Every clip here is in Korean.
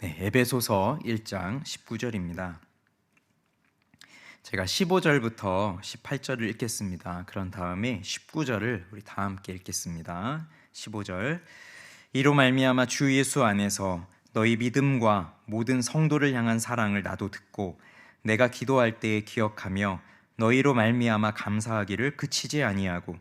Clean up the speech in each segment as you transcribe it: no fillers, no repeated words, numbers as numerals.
네, 에베소서 1장 19절입니다. 제가 15절부터 18절을 읽겠습니다. 그런 다음에 19절을 우리 다 함께 읽겠습니다. 15절. 이로 말미암아 주 예수 안에서 너희 믿음과 모든 성도를 향한 사랑을 나도 듣고 내가 기도할 때에 기억하며 너희로 말미암아 감사하기를 그치지 아니하고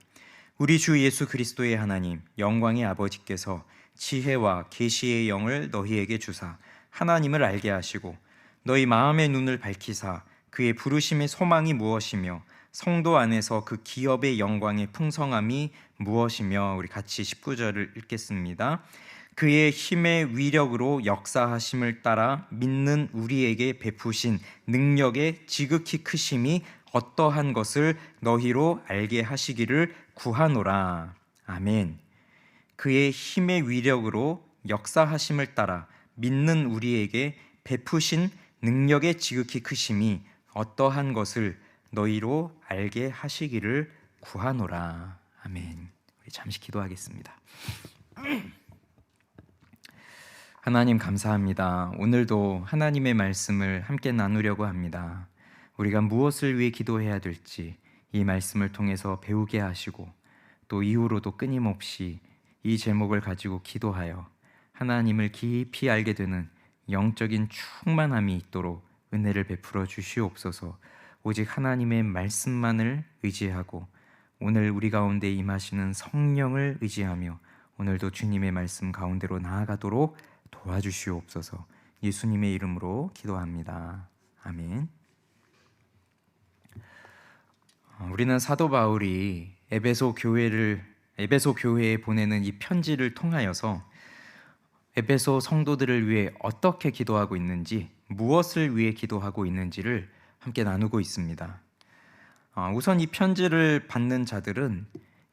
우리 주 예수 그리스도의 하나님 영광의 아버지께서 지혜와 계시의 영을 너희에게 주사 하나님을 알게 하시고 너희 마음의 눈을 밝히사 그의 부르심의 소망이 무엇이며 성도 안에서 그 기업의 영광의 풍성함이 무엇이며, 우리 같이 19절을 읽겠습니다. 그의 힘의 위력으로 역사하심을 따라 믿는 우리에게 베푸신 능력의 지극히 크심이 어떠한 것을 너희로 알게 하시기를 구하노라. 아멘. 그의 힘의 위력으로 역사하심을 따라 믿는 우리에게 베푸신 능력의 지극히 크심이 어떠한 것을 너희로 알게 하시기를 구하노라. 아멘. 우리 잠시 기도하겠습니다. 하나님 감사합니다. 오늘도 하나님의 말씀을 함께 나누려고 합니다. 우리가 무엇을 위해 기도해야 될지 이 말씀을 통해서 배우게 하시고 또 이후로도 끊임없이 이 제목을 가지고 기도하여 하나님을 깊이 알게 되는 영적인 충만함이 있도록 은혜를 베풀어 주시옵소서. 오직 하나님의 말씀만을 의지하고 오늘 우리 가운데 임하시는 성령을 의지하며 오늘도 주님의 말씀 가운데로 나아가도록 도와주시옵소서. 예수님의 이름으로 기도합니다. 아멘. 우리는 사도 바울이 에베소 교회에 보내는 이 편지를 통하여서 에베소 성도들을 위해 어떻게 기도하고 있는지, 무엇을 위해 기도하고 있는지를 함께 나누고 있습니다. 우선 이 편지를 받는 자들은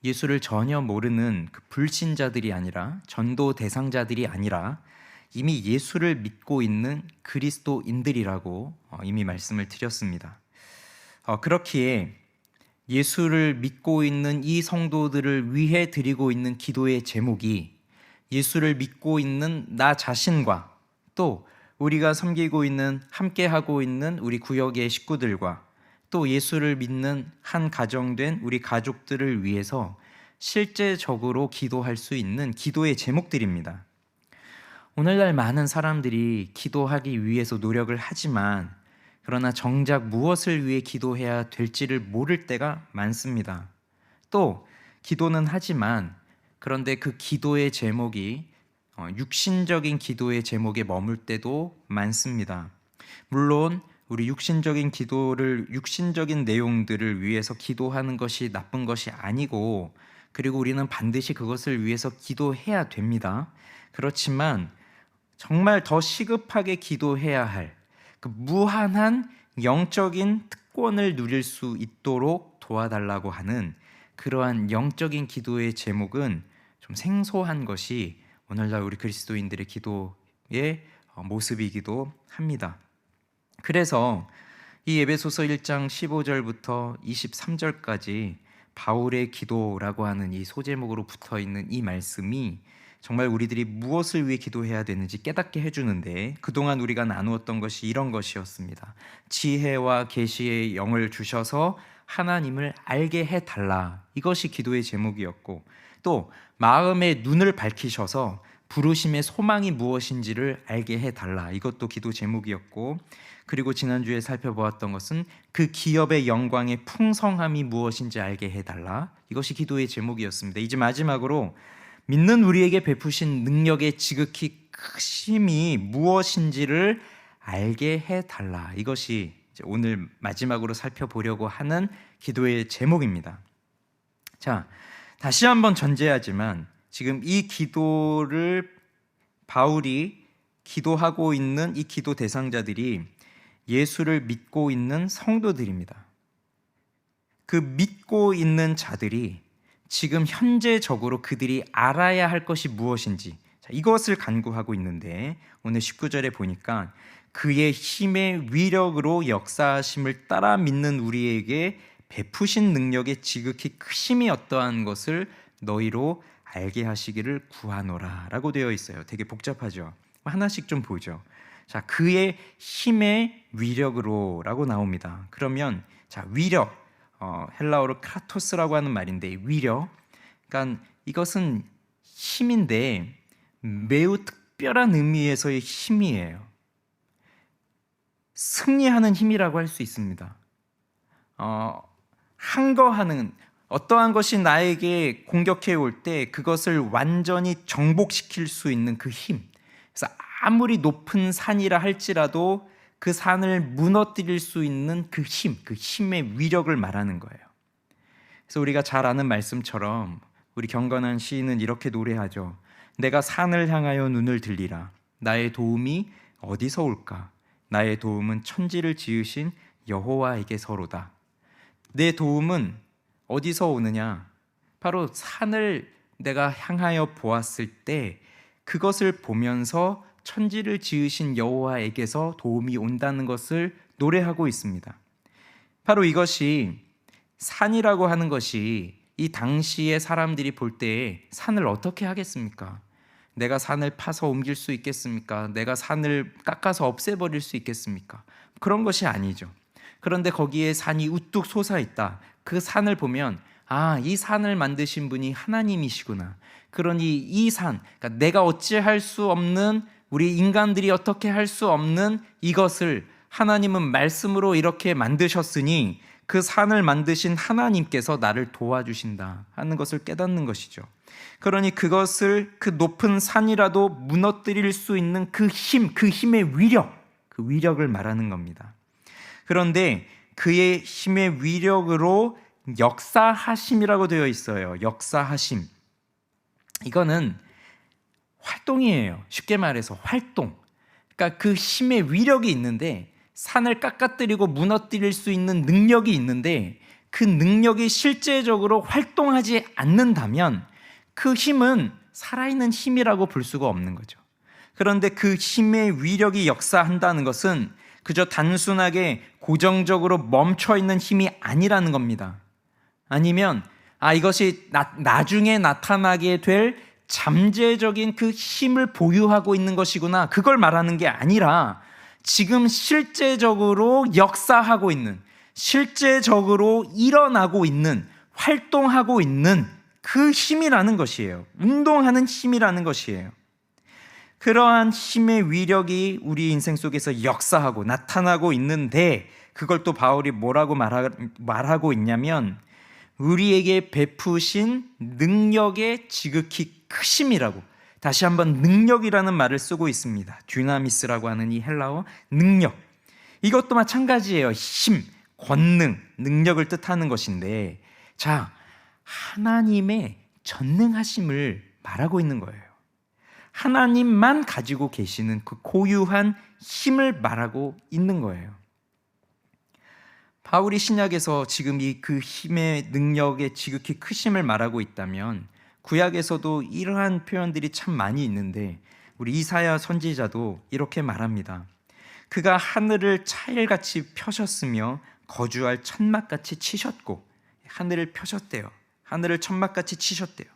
예수를 전혀 모르는 그 불신자들이 아니라, 전도 대상자들이 아니라 이미 예수를 믿고 있는 그리스도인들이라고 이미 말씀을 드렸습니다. 그렇기에 예수를 믿고 있는 이 성도들을 위해 드리고 있는 기도의 제목이 예수를 믿고 있는 나 자신과 또 우리가 섬기고 있는, 함께하고 있는 우리 구역의 식구들과 또 예수를 믿는 한 가정된 우리 가족들을 위해서 실제적으로 기도할 수 있는 기도의 제목들입니다. 오늘날 많은 사람들이 기도하기 위해서 노력을 하지만 그러나 정작 무엇을 위해 기도해야 될지를 모를 때가 많습니다. 또 기도는 하지만 그런데 그 기도의 제목이 육신적인 기도의 제목에 머물 때도 많습니다. 물론 우리 육신적인 내용들을 위해서 기도하는 것이 나쁜 것이 아니고, 그리고 우리는 반드시 그것을 위해서 기도해야 됩니다. 그렇지만 정말 더 시급하게 기도해야 할 그 무한한 영적인 특권을 누릴 수 있도록 도와달라고 하는 그러한 영적인 기도의 제목은 좀 생소한 것이 오늘날 우리 그리스도인들의 기도의 모습이기도 합니다. 그래서 이 에베소서 1장 15절부터 23절까지 바울의 기도라고 하는 이 소제목으로 붙어 있는 이 말씀이 정말 우리들이 무엇을 위해 기도해야 되는지 깨닫게 해주는데, 그동안 우리가 나누었던 것이 이런 것이었습니다. 지혜와 계시의 영을 주셔서 하나님을 알게 해달라, 이것이 기도의 제목이었고, 또 마음의 눈을 밝히셔서 부르심의 소망이 무엇인지를 알게 해달라, 이것도 기도 제목이었고, 그리고 지난주에 살펴보았던 것은 그 기업의 영광의 풍성함이 무엇인지 알게 해달라, 이것이 기도의 제목이었습니다. 이제 마지막으로 믿는 우리에게 베푸신 능력의 지극히 크심이 무엇인지를 알게 해달라, 이것이 오늘 마지막으로 살펴보려고 하는 기도의 제목입니다. 자, 다시 한번 전제하지만 지금 이 기도를 바울이 기도하고 있는 이 기도 대상자들이 예수를 믿고 있는 성도들입니다. 그 믿고 있는 자들이 지금 현재적으로 그들이 알아야 할 것이 무엇인지, 이것을 간구하고 있는데, 오늘 19절에 보니까 그의 힘의 위력으로 역사하심을 따라 믿는 우리에게 베푸신 능력의 지극히 크심이 어떠한 것을 너희로 알게 하시기를 구하노라 라고 되어 있어요. 되게 복잡하죠. 하나씩 좀 보죠. 자, 그의 힘의 위력으로라고 나옵니다. 그러면 자, 위력, 헬라어로 크라토스라고 하는 말인데 위력. 그러니까 이것은 힘인데 매우 특별한 의미에서의 힘이에요. 승리하는 힘이라고 할 수 있습니다. 항거하는, 어떠한 것이 나에게 공격해 올 때 그것을 완전히 정복시킬 수 있는 그 힘. 그래서 아무리 높은 산이라 할지라도 그 산을 무너뜨릴 수 있는 그 힘, 그 힘의 위력을 말하는 거예요. 그래서 우리가 잘 아는 말씀처럼 우리 경건한 시인은 이렇게 노래하죠. 내가 산을 향하여 눈을 들리라. 나의 도움이 어디서 올까? 나의 도움은 천지를 지으신 여호와에게서로다. 내 도움은 어디서 오느냐? 바로 산을 내가 향하여 보았을 때 그것을 보면서 천지를 지으신 여호와에게서 도움이 온다는 것을 노래하고 있습니다. 바로 이것이 산이라고 하는 것이 이 당시의 사람들이 볼 때 산을 어떻게 하겠습니까? 내가 산을 파서 옮길 수 있겠습니까? 내가 산을 깎아서 없애버릴 수 있겠습니까? 그런 것이 아니죠. 그런데 거기에 산이 우뚝 솟아 있다. 그 산을 보면 이 산을 만드신 분이 하나님이시구나. 그러니 이 산, 그러니까 내가 어찌할 수 없는, 우리 인간들이 어떻게 할 수 없는 이것을 하나님은 말씀으로 이렇게 만드셨으니 그 산을 만드신 하나님께서 나를 도와주신다 하는 것을 깨닫는 것이죠. 그러니 그것을, 그 높은 산이라도 무너뜨릴 수 있는 그 힘, 그 힘의 위력, 그 위력을 말하는 겁니다. 그런데 그의 힘의 위력으로 역사하심이라고 되어 있어요. 역사하심. 이거는 활동이에요. 쉽게 말해서 활동. 그러니까 그 힘의 위력이 있는데, 산을 깎아뜨리고 무너뜨릴 수 있는 능력이 있는데, 그 능력이 실제적으로 활동하지 않는다면 그 힘은 살아있는 힘이라고 볼 수가 없는 거죠. 그런데 그 힘의 위력이 역사한다는 것은 그저 단순하게 고정적으로 멈춰있는 힘이 아니라는 겁니다. 아니면 이것이 나중에 나타나게 될 잠재적인 그 힘을 보유하고 있는 것이구나, 그걸 말하는 게 아니라 지금 실제적으로 역사하고 있는, 실제적으로 일어나고 있는, 활동하고 있는 그 힘이라는 것이에요. 운동하는 힘이라는 것이에요. 그러한 힘의 위력이 우리 인생 속에서 역사하고 나타나고 있는데, 그걸 또 바울이 뭐라고 말하고 있냐면 우리에게 베푸신 능력의 지극히 크심이라고, 다시 한번 능력이라는 말을 쓰고 있습니다. 듀나미스라고 하는 이 헬라어 능력, 이것도 마찬가지예요. 힘, 권능, 능력을 뜻하는 것인데, 자, 하나님의 전능하심을 말하고 있는 거예요. 하나님만 가지고 계시는 그 고유한 힘을 말하고 있는 거예요. 바울이 신약에서 지금 이 그 힘의 능력의 지극히 크심을 말하고 있다면 구약에서도 이러한 표현들이 참 많이 있는데, 우리 이사야 선지자도 이렇게 말합니다. 그가 하늘을 차일같이 펴셨으며 거주할 천막같이 치셨고, 하늘을 펴셨대요. 하늘을 천막같이 치셨대요.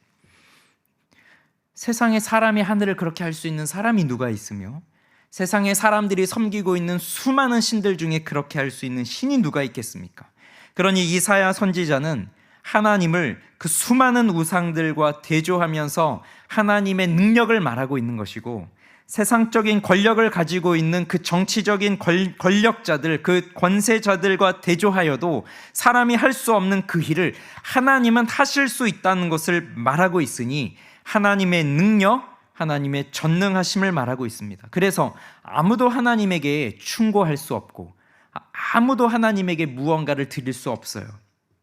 세상에 사람이 하늘을 그렇게 할 수 있는 사람이 누가 있으며, 세상에 사람들이 섬기고 있는 수많은 신들 중에 그렇게 할 수 있는 신이 누가 있겠습니까? 그러니 이사야 선지자는 하나님을 그 수많은 우상들과 대조하면서 하나님의 능력을 말하고 있는 것이고, 세상적인 권력을 가지고 있는 그 정치적인 권력자들, 그 권세자들과 대조하여도 사람이 할 수 없는 그 일을 하나님은 하실 수 있다는 것을 말하고 있으니 하나님의 능력, 하나님의 전능하심을 말하고 있습니다. 그래서 아무도 하나님에게 충고할 수 없고 아무도 하나님에게 무언가를 드릴 수 없어요.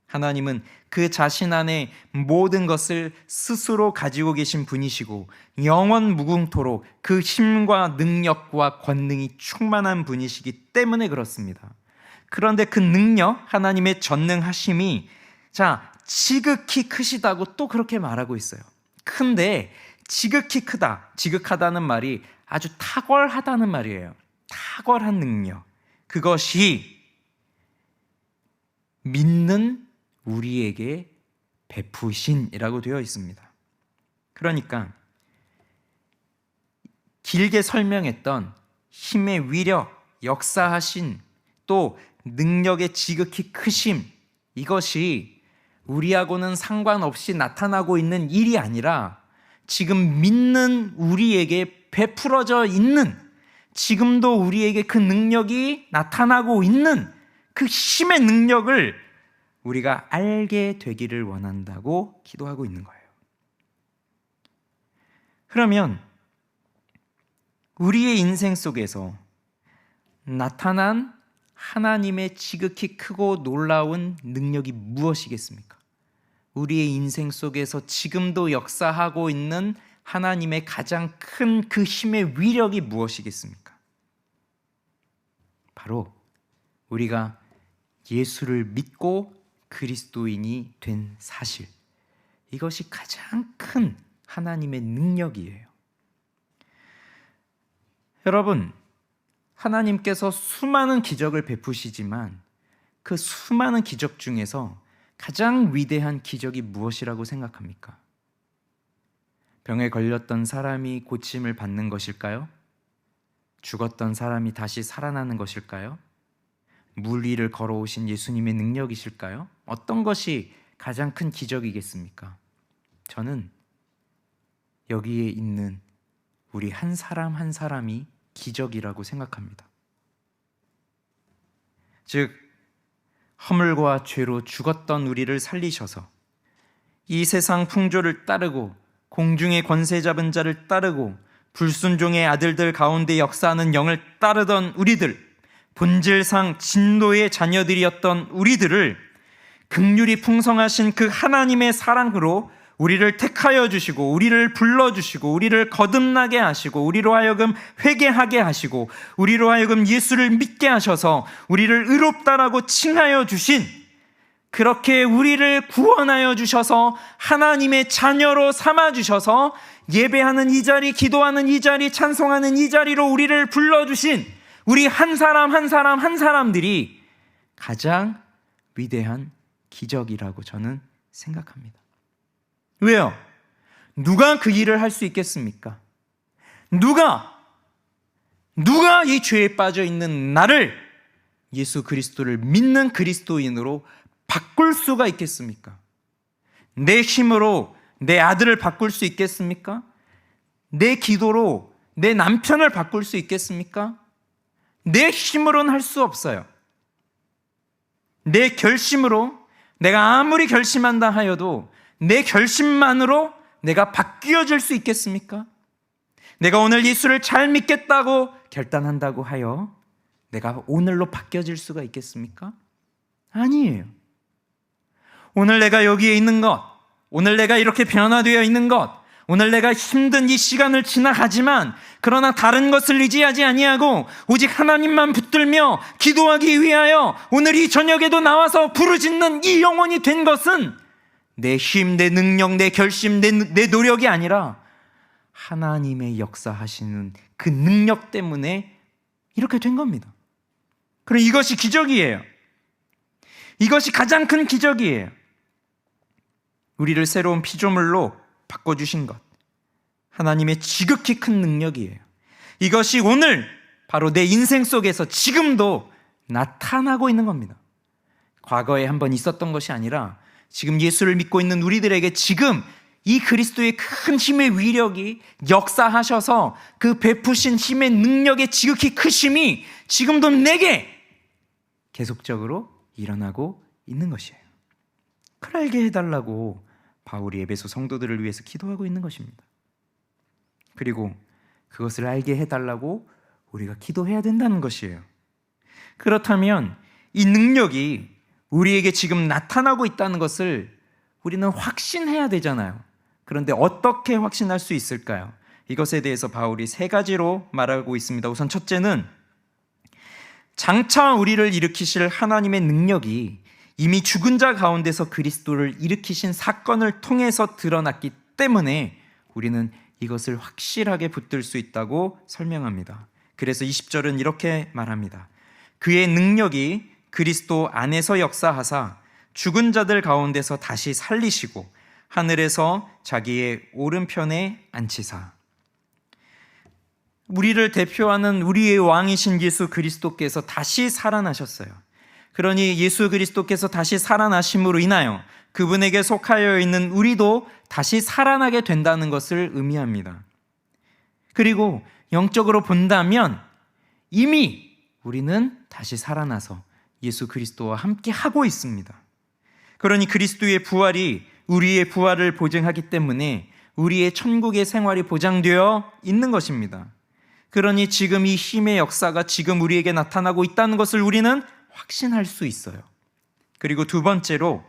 하나님은 그 자신 안에 모든 것을 스스로 가지고 계신 분이시고 영원 무궁토록 그 힘과 능력과 권능이 충만한 분이시기 때문에 그렇습니다. 그런데 그 능력, 하나님의 전능하심이 지극히 크시다고 또 그렇게 말하고 있어요. 큰데 지극히 크다, 지극하다는 말이 아주 탁월하다는 말이에요. 탁월한 능력, 그것이 믿는 우리에게 베푸신이라고 되어 있습니다. 그러니까 길게 설명했던 힘의 위력, 역사하신 또 능력의 지극히 크심, 이것이 우리하고는 상관없이 나타나고 있는 일이 아니라 지금 믿는 우리에게 베풀어져 있는, 지금도 우리에게 그 능력이 나타나고 있는 그 힘의 능력을 우리가 알게 되기를 원한다고 기도하고 있는 거예요. 그러면 우리의 인생 속에서 나타난 하나님의 지극히 크고 놀라운 능력이 무엇이겠습니까? 우리의 인생 속에서 지금도 역사하고 있는 하나님의 가장 큰 그 힘의 위력이 무엇이겠습니까? 바로 우리가 예수를 믿고 그리스도인이 된 사실, 이것이 가장 큰 하나님의 능력이에요. 여러분, 하나님께서 수많은 기적을 베푸시지만 그 수많은 기적 중에서 가장 위대한 기적이 무엇이라고 생각합니까? 병에 걸렸던 사람이 고침을 받는 것일까요? 죽었던 사람이 다시 살아나는 것일까요? 물 위를 걸어오신 예수님의 능력이실까요? 어떤 것이 가장 큰 기적이겠습니까? 저는 여기에 있는 우리 한 사람 한 사람이 기적이라고 생각합니다. 즉, 허물과 죄로 죽었던 우리를 살리셔서 이 세상 풍조를 따르고 공중의 권세 잡은 자를 따르고 불순종의 아들들 가운데 역사하는 영을 따르던 우리들, 본질상 진노의 자녀들이었던 우리들을 긍휼이 풍성하신 그 하나님의 사랑으로 우리를 택하여 주시고 우리를 불러주시고 우리를 거듭나게 하시고 우리로 하여금 회개하게 하시고 우리로 하여금 예수를 믿게 하셔서 우리를 의롭다라고 칭하여 주신, 그렇게 우리를 구원하여 주셔서 하나님의 자녀로 삼아 주셔서 예배하는 이 자리, 기도하는 이 자리, 찬송하는 이 자리로 우리를 불러주신 우리 한 사람 한 사람 한 사람들이 가장 위대한 기적이라고 저는 생각합니다. 왜요? 누가 그 일을 할 수 있겠습니까? 누가 이 죄에 빠져 있는 나를 예수 그리스도를 믿는 그리스도인으로 바꿀 수가 있겠습니까? 내 힘으로 내 아들을 바꿀 수 있겠습니까? 내 기도로 내 남편을 바꿀 수 있겠습니까? 내 힘으로는 할 수 없어요. 내 결심으로, 내가 아무리 결심한다 하여도 내 결심만으로 내가 바뀌어질 수 있겠습니까? 내가 오늘 예수를 잘 믿겠다고 결단한다고 하여 내가 오늘로 바뀌어질 수가 있겠습니까? 아니에요. 오늘 내가 여기에 있는 것, 오늘 내가 이렇게 변화되어 있는 것, 오늘 내가 힘든 이 시간을 지나가지만 그러나 다른 것을 의지하지 아니하고 오직 하나님만 붙들며 기도하기 위하여 오늘 이 저녁에도 나와서 부르짖는 이 영혼이 된 것은 내 힘, 내 능력, 내 결심, 내 노력이 아니라 하나님의 역사하시는 그 능력 때문에 이렇게 된 겁니다. 그럼 이것이 기적이에요. 이것이 가장 큰 기적이에요. 우리를 새로운 피조물로 바꿔주신 것, 하나님의 지극히 큰 능력이에요. 이것이 오늘 바로 내 인생 속에서 지금도 나타나고 있는 겁니다. 과거에 한번 있었던 것이 아니라 지금 예수를 믿고 있는 우리들에게 지금 이 그리스도의 큰 힘의 위력이 역사하셔서 그 베푸신 힘의 능력의 지극히 크심이 지금도 내게 계속적으로 일어나고 있는 것이에요. 그걸 알게 해달라고 바울이 에베소 성도들을 위해서 기도하고 있는 것입니다. 그리고 그것을 알게 해달라고 우리가 기도해야 된다는 것이에요. 그렇다면 이 능력이 우리에게 지금 나타나고 있다는 것을 우리는 확신해야 되잖아요. 그런데 어떻게 확신할 수 있을까요? 이것에 대해서 바울이 세 가지로 말하고 있습니다. 우선 첫째는 장차 우리를 일으키실 하나님의 능력이 이미 죽은 자 가운데서 그리스도를 일으키신 사건을 통해서 드러났기 때문에 우리는 이것을 확실하게 붙들 수 있다고 설명합니다. 그래서 20절은 이렇게 말합니다. 그의 능력이 그리스도 안에서 역사하사 죽은 자들 가운데서 다시 살리시고 하늘에서 자기의 오른편에 앉히사. 우리를 대표하는 우리의 왕이신 예수 그리스도께서 다시 살아나셨어요. 그러니 예수 그리스도께서 다시 살아나심으로 인하여 그분에게 속하여 있는 우리도 다시 살아나게 된다는 것을 의미합니다. 그리고 영적으로 본다면 이미 우리는 다시 살아나서 예수 그리스도와 함께 하고 있습니다. 그러니 그리스도의 부활이 우리의 부활을 보증하기 때문에 우리의 천국의 생활이 보장되어 있는 것입니다. 그러니 지금 이 힘의 역사가 지금 우리에게 나타나고 있다는 것을 우리는 확신할 수 있어요. 그리고 두 번째로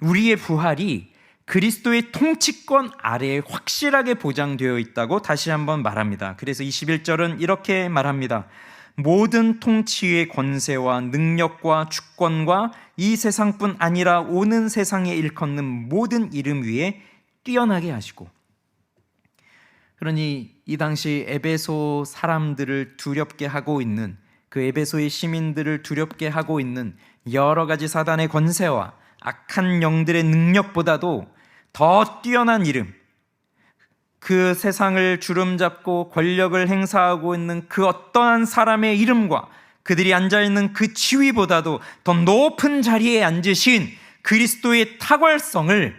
우리의 부활이 그리스도의 통치권 아래에 확실하게 보장되어 있다고 다시 한번 말합니다. 그래서 21절은 이렇게 말합니다. 모든 통치의 권세와 능력과 주권과 이 세상뿐 아니라 오는 세상에 일컫는 모든 이름 위에 뛰어나게 하시고. 그러니 이 당시 에베소 사람들을 두렵게 하고 있는, 그 에베소의 시민들을 두렵게 하고 있는 여러 가지 사단의 권세와 악한 영들의 능력보다도 더 뛰어난 이름, 그 세상을 주름잡고 권력을 행사하고 있는 그 어떠한 사람의 이름과 그들이 앉아있는 그 지위보다도 더 높은 자리에 앉으신 그리스도의 탁월성을,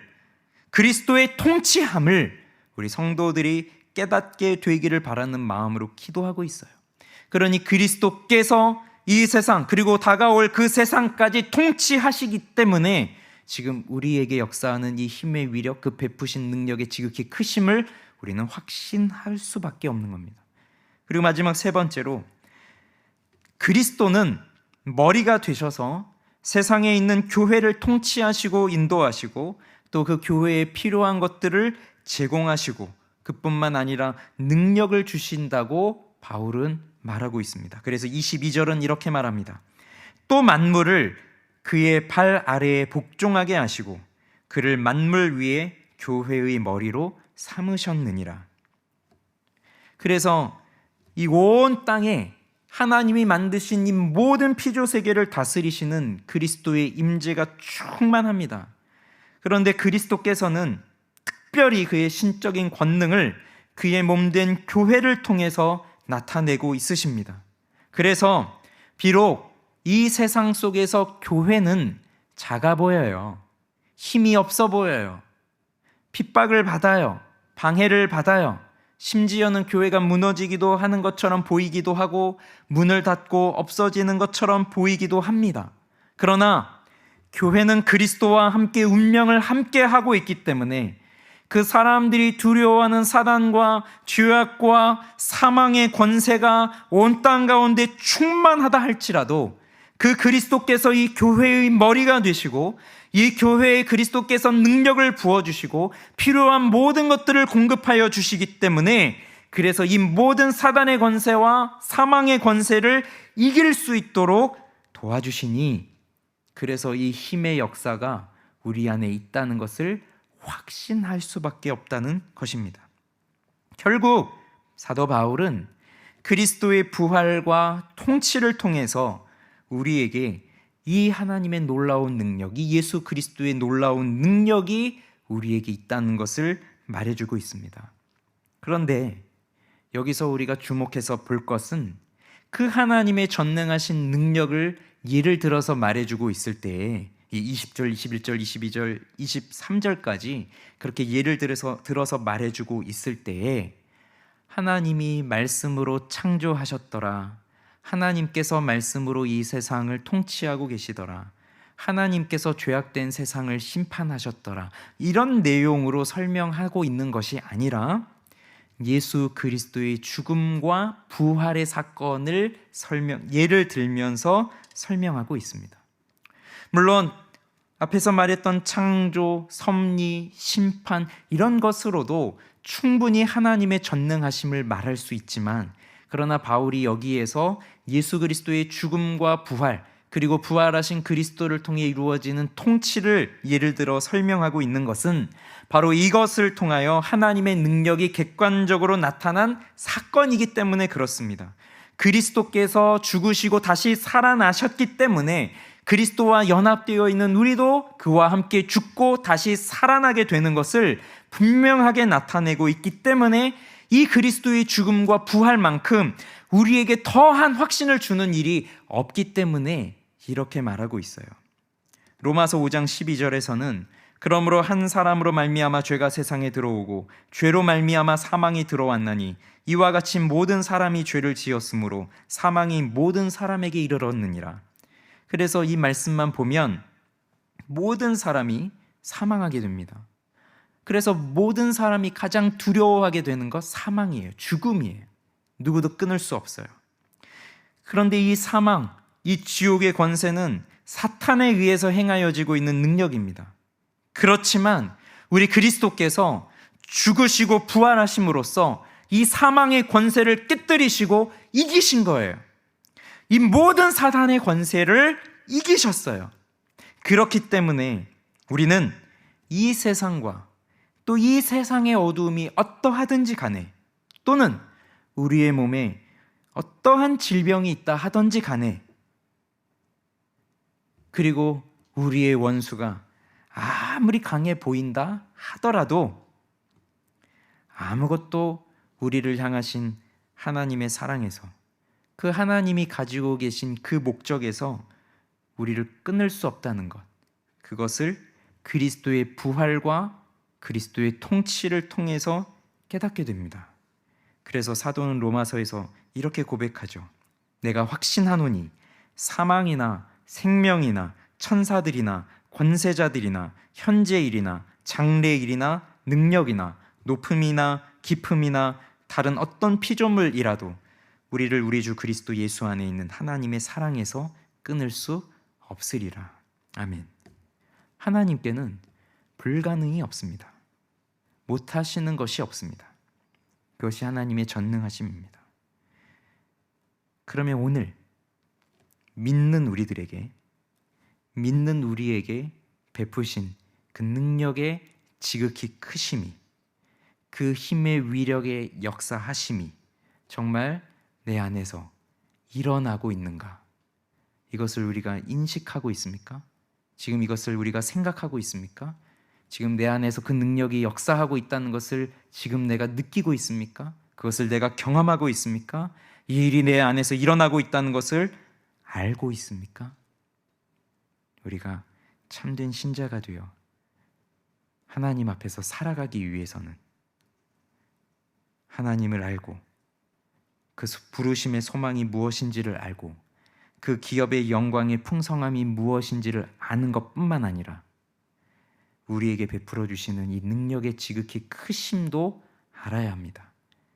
그리스도의 통치함을 우리 성도들이 깨닫게 되기를 바라는 마음으로 기도하고 있어요. 그러니 그리스도께서 이 세상 그리고 다가올 그 세상까지 통치하시기 때문에 지금 우리에게 역사하는 이 힘의 위력, 그 베푸신 능력의 지극히 크심을 우리는 확신할 수밖에 없는 겁니다. 그리고 마지막 세 번째로 그리스도는 머리가 되셔서 세상에 있는 교회를 통치하시고 인도하시고 또 그 교회에 필요한 것들을 제공하시고 그뿐만 아니라 능력을 주신다고 바울은 말하고 있습니다. 그래서 22절은 이렇게 말합니다. 또 만물을 그의 발 아래에 복종하게 하시고 그를 만물 위에 교회의 머리로 삼으셨느니라. 그래서 이 온 땅에 하나님이 만드신 이 모든 피조 세계를 다스리시는 그리스도의 임재가 충만합니다. 그런데 그리스도께서는 특별히 그의 신적인 권능을 그의 몸된 교회를 통해서 나타내고 있으십니다. 그래서 비록 이 세상 속에서 교회는 작아 보여요. 힘이 없어 보여요. 핍박을 받아요. 방해를 받아요. 심지어는 교회가 무너지기도 하는 것처럼 보이기도 하고 문을 닫고 없어지는 것처럼 보이기도 합니다. 그러나 교회는 그리스도와 함께 운명을 함께 하고 있기 때문에 그 사람들이 두려워하는 사단과 죄악과 사망의 권세가 온 땅 가운데 충만하다 할지라도 그 그리스도께서 이 교회의 머리가 되시고 이 교회에 그리스도께서 능력을 부어주시고 필요한 모든 것들을 공급하여 주시기 때문에 그래서 이 모든 사단의 권세와 사망의 권세를 이길 수 있도록 도와주시니 그래서 이 힘의 역사가 우리 안에 있다는 것을 확신할 수밖에 없다는 것입니다. 결국 사도 바울은 그리스도의 부활과 통치를 통해서 우리에게 이 하나님의 놀라운 능력, 이 예수 그리스도의 놀라운 능력이 우리에게 있다는 것을 말해주고 있습니다. 그런데 여기서 우리가 주목해서 볼 것은 그 하나님의 전능하신 능력을 예를 들어서 말해주고 있을 때에 이 20절, 21절, 22절, 23절까지 그렇게 예를 들어서 말해주고 있을 때에 하나님이 말씀으로 창조하셨더라. 하나님께서 말씀으로 이 세상을 통치하고 계시더라. 하나님께서 죄악된 세상을 심판하셨더라. 이런 내용으로 설명하고 있는 것이 아니라 예수 그리스도의 죽음과 부활의 사건을 예를 들면서 설명하고 있습니다. 물론 앞에서 말했던 창조, 섭리, 심판 이런 것으로도 충분히 하나님의 전능하심을 말할 수 있지만 그러나 바울이 여기에서 예수 그리스도의 죽음과 부활 그리고 부활하신 그리스도를 통해 이루어지는 통치를 예를 들어 설명하고 있는 것은 바로 이것을 통하여 하나님의 능력이 객관적으로 나타난 사건이기 때문에 그렇습니다. 그리스도께서 죽으시고 다시 살아나셨기 때문에 그리스도와 연합되어 있는 우리도 그와 함께 죽고 다시 살아나게 되는 것을 분명하게 나타내고 있기 때문에 이 그리스도의 죽음과 부활만큼 우리에게 더한 확신을 주는 일이 없기 때문에 이렇게 말하고 있어요. 로마서 5장 12절에서는 그러므로 한 사람으로 말미암아 죄가 세상에 들어오고 죄로 말미암아 사망이 들어왔나니 이와 같이 모든 사람이 죄를 지었으므로 사망이 모든 사람에게 이르렀느니라. 그래서 이 말씀만 보면 모든 사람이 사망하게 됩니다. 그래서 모든 사람이 가장 두려워하게 되는 것 사망이에요. 죽음이에요. 누구도 끊을 수 없어요. 그런데 이 사망, 이 지옥의 권세는 사탄에 의해서 행하여지고 있는 능력입니다. 그렇지만 우리 그리스도께서 죽으시고 부활하심으로써 이 사망의 권세를 깨뜨리시고 이기신 거예요. 이 모든 사탄의 권세를 이기셨어요. 그렇기 때문에 우리는 이 세상과 또 이 세상의 어두움이 어떠하든지 간에 또는 우리의 몸에 어떠한 질병이 있다 하든지 간에 그리고 우리의 원수가 아무리 강해 보인다 하더라도 아무것도 우리를 향하신 하나님의 사랑에서 그 하나님이 가지고 계신 그 목적에서 우리를 끊을 수 없다는 것, 그것을 그리스도의 부활과 그리스도의 통치를 통해서 깨닫게 됩니다. 그래서 사도는 로마서에서 이렇게 고백하죠. 내가 확신하노니 사망이나 생명이나 천사들이나 권세자들이나 현재일이나 장래일이나 능력이나 높음이나 깊음이나 다른 어떤 피조물이라도 우리를 우리 주 그리스도 예수 안에 있는 하나님의 사랑에서 끊을 수 없으리라. 아멘. 하나님께는 불가능이 없습니다. 못하시는 것이 없습니다. 그것이 하나님의 전능하심입니다. 그러면 오늘 믿는 우리에게 베푸신 그 능력의 지극히 크심이, 그 힘의 위력의 역사하심이 정말 내 안에서 일어나고 있는가? 이것을 우리가 인식하고 있습니까? 지금 이것을 우리가 생각하고 있습니까? 지금 내 안에서 그 능력이 역사하고 있다는 것을 지금 내가 느끼고 있습니까? 그것을 내가 경험하고 있습니까? 이 일이 내 안에서 일어나고 있다는 것을 알고 있습니까? 우리가 참된 신자가 되어 하나님 앞에서 살아가기 위해서는 하나님을 알고 그 부르심의 소망이 무엇인지를 알고 그 기업의 영광의 풍성함이 무엇인지를 아는 것뿐만 아니라 우리에게 베풀어 주시는 이 능력의 지극히 크심도 알아야 합니다.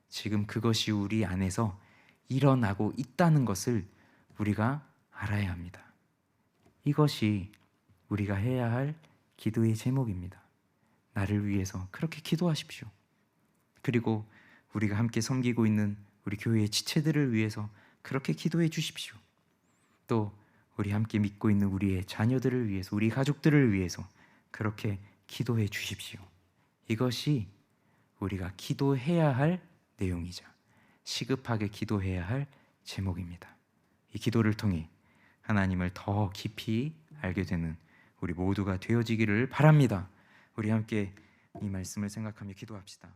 지금 그것이 우리 안에서 일어나고 있다는 것을 우리가 알아야 합니다. 이것이 우리가 해야 할 기도의 제목입니다. 나를 위해서 그렇게 기도하십시오. 그리고 우리가 함께 섬기고 있는 우리 교회의 지체들을 위해서 그렇게 기도해 주십시오. 또 우리 함께 믿고 있는 우리의 자녀들을 위해서, 우리 가족들을 위해서 그렇게 기도해 주십시오. 이것이 우리가 기도해야 할 내용이자 시급하게 기도해야 할 제목입니다. 이 기도를 통해 하나님을 더 깊이 알게 되는 우리 모두가 되어지기를 바랍니다. 우리 함께 이 말씀을 생각하며 기도합시다.